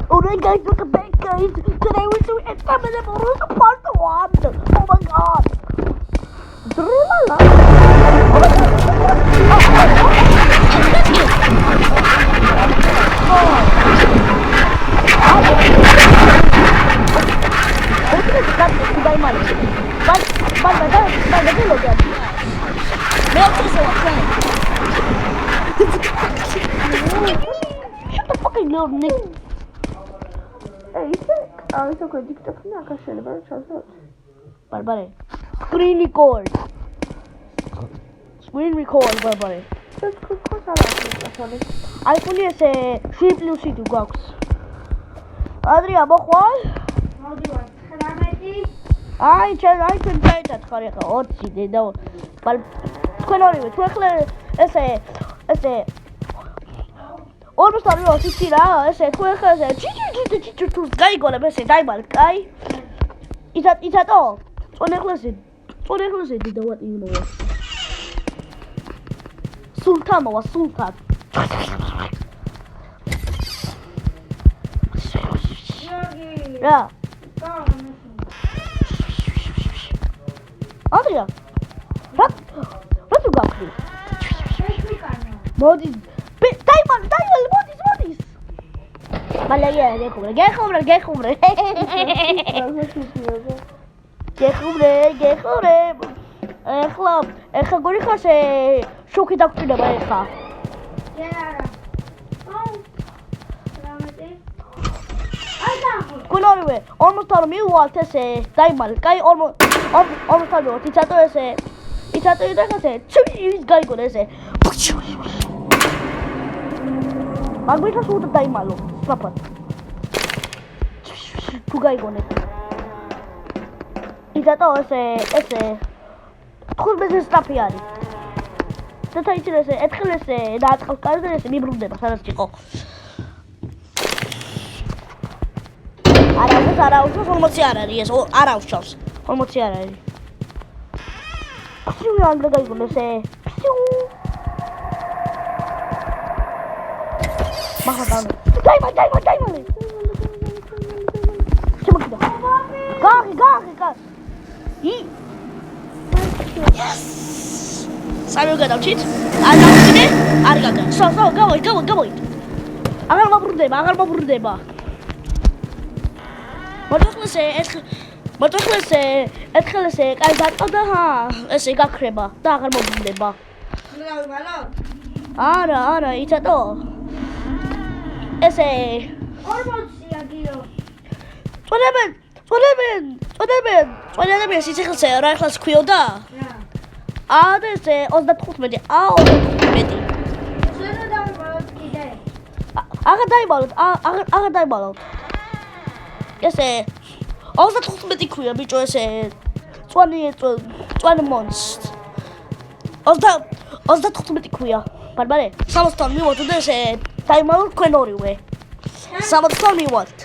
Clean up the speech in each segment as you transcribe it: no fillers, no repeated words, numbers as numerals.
Alright guys, welcome back guys. Today we're doing Exterminable Rules Part 1. Oh my god. Drulala. Oh my god. Shut the fucking little nigga. Hey, it's okay. TikTok na kasi na ba? Barbare. Screen record. Barbare. iPhone ese C++2 გვაქვს. Adria, მოხვალ? მოდივარ. 19. აი, ჩვენ დაიჭათ ხარ ახლა 20 დედა. თქვენ ორივე, თუ ახლა ესე almost all of it ra ese tu ese chichu tu გაიგონებ ესე დაიბალეთ კაი ისა to წონეკლასე დედა ვატი მოვა სულთან მოვა სულთან რა ადრია რა თუ გაქვი მოდი დაიმალ მოდის მალე გეხუმრე ეხლა გორი ხარ შოქი დაგჭირდება ეხლა კულორივე almost არ მივალთ ესე დაიმალ კაი almost არ მივალთ იცატო ესე ის გაიგონა ესე მაგვითა სულ დაიმალო სწრაფად თუ გაიგონეთ იცატო ესე 15 სწრაფი არის და იცი ესე ერთხელ ესე დააწყალ კარზე ესე მიბრუნდება სადაც იყო არა უშავს 40 არ არის ეს არა უშავს 40 არ არის ხრივი ანგლა გაიგონა ესე Mahadam. Daimale. Çabuk. Gari. Yes. Sabe o que dá o cheat? Argaga. Só, gawai. Agar mabrundeba. Motoxlese, etxelese, კაი დაწოდა ესე გაქრება და აღარ მობრუნდება. არა, იცადო. ესე 40 აგიო. წონებენ სიცოცხლე რა ახლაც ქვიოდა? რა. ესე 35. 35. შენ დავიბალოთ კიდე. აღარ დაიბალოთ. ესე 35 ქვია ბიჭო ესე წვანი მონს 35 ქვია ბარბარე 60 მივოთ და ესე დაიმალოთ თქვენ ორივე 60 მივოთ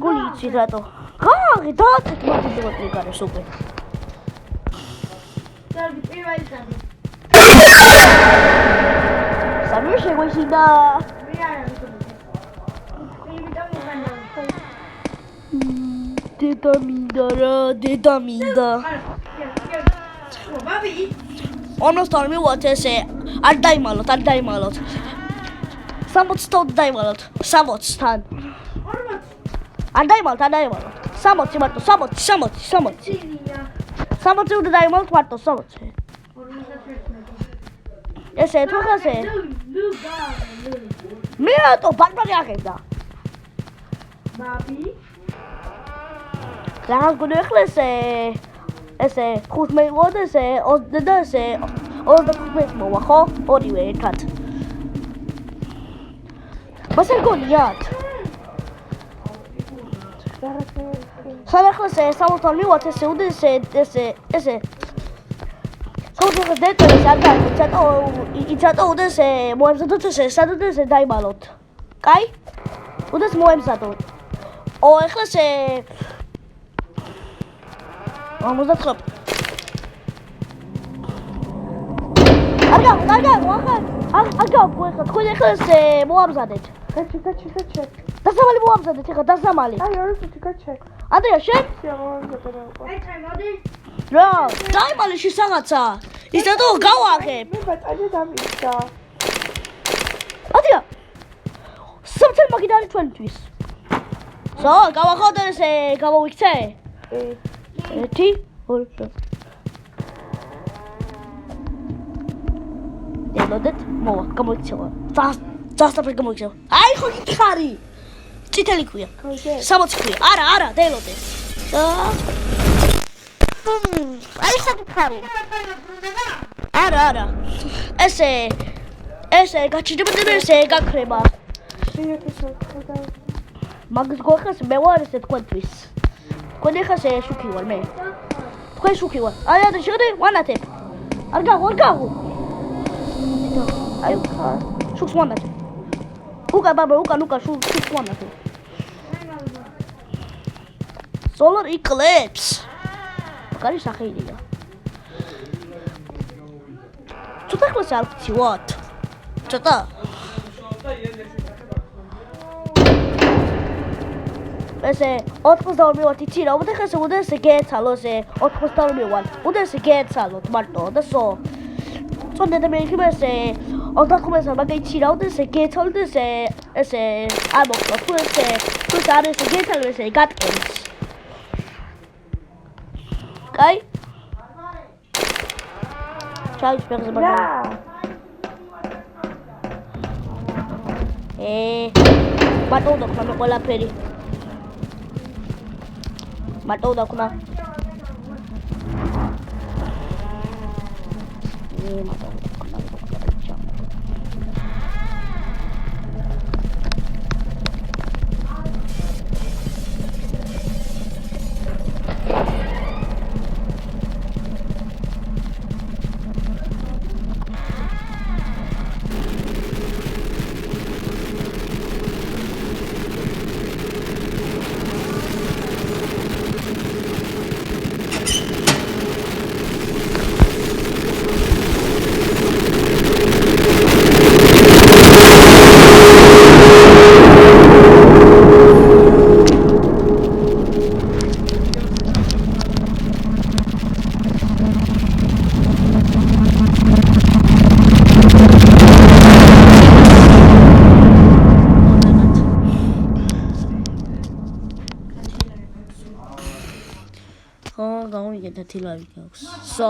გული იცი რატო გაღი დააწეთ მოგვიდევთ ეგარეს უკვე დავი პირველი სამი სამი შეგვეშინდა მე არ ვიცი დედა მინდა ბაბი almost არ მივათ ესე არ დაიმალოთ 60-თან დაიმალოთ 60-თან არ დაიმალოთ 60 მარტო 60 უნდა დაიმალოთ მარტო 60 ესე თუ ხასე მე რატო ბარბარე აღებდა ბაბი რაღაც გუნდ ახლა ესე 15 მოვიდა ესე 20 და ესე 25 მოვა ხო? ორივე ერთად. მას არ გონიათ? ახლა ესე 60 მივათ ესე უნდა ესე საუბრობთ დეტალებს არ გაიგეთ იცატო უნდა ესე მოემზადოთ ესე სადაც ესე დაიბალოთ. კაი? უნდა მოემზადოთ. ახლა ესე 59. არ თქვენ ახლა მოამზადეთ. გაჩე. დასამალი მოამზადეთ ახლა დასამალი. აი ორი წუთი გაჩე. ანდრია შენ? შემოვამზადე უკვე. აი წაი მოდი. რა, დაიმალეში რაღაცა. ის რატო გავაღებ? მე ბატონი დამიცა. ანდრია. სამწერ მაგიდარი ჩვენთვის. ზო, გავახავდა ესე გავავიქცე? 1 2 დელოდეთ, მოვა, გამოიქცევა. ძასტაფრი გამოიქცევა. აი ხო გითხარი. წითელი ქვია. 60 ქვია. არა, დელოდე. აი ხო გითხარი. არა. ესე გაჩიდებოდი ესე გაქრება. მაგის გვახას მე ვარ ესე თქვენთვის. თქვენ ახლა შუქი ვარ მე. თქვენ შუქი ვარ. აი შედი ვანათებ. არ გაღო. აი შუქს ვანათებ. უკა ბაბა შუქს ვანათებ. Solar eclipse. კარი სახელია. ცოტა კლასი არ ვცივოთ. ცოტა. ესე 82 ვარ იცი რა, უდე ხეს უდე ესე გეცალო ესე 82 ვარ. უდე ესე გეცალოთ მარტო და სო. წონდა მე იქნება ესე 85-ს მაგაიცი რა, უდე ესე გეცალო და ესე არ მოხდა. თუ არ ესე გეცალო ესე გატკენს. კაი? ჩაის ფეხზე ბარდა. ბატო დოქნა მე ყველაფერი. ბატო დოქნა. გამოვიგეთ 10 ლავი გაქვს. So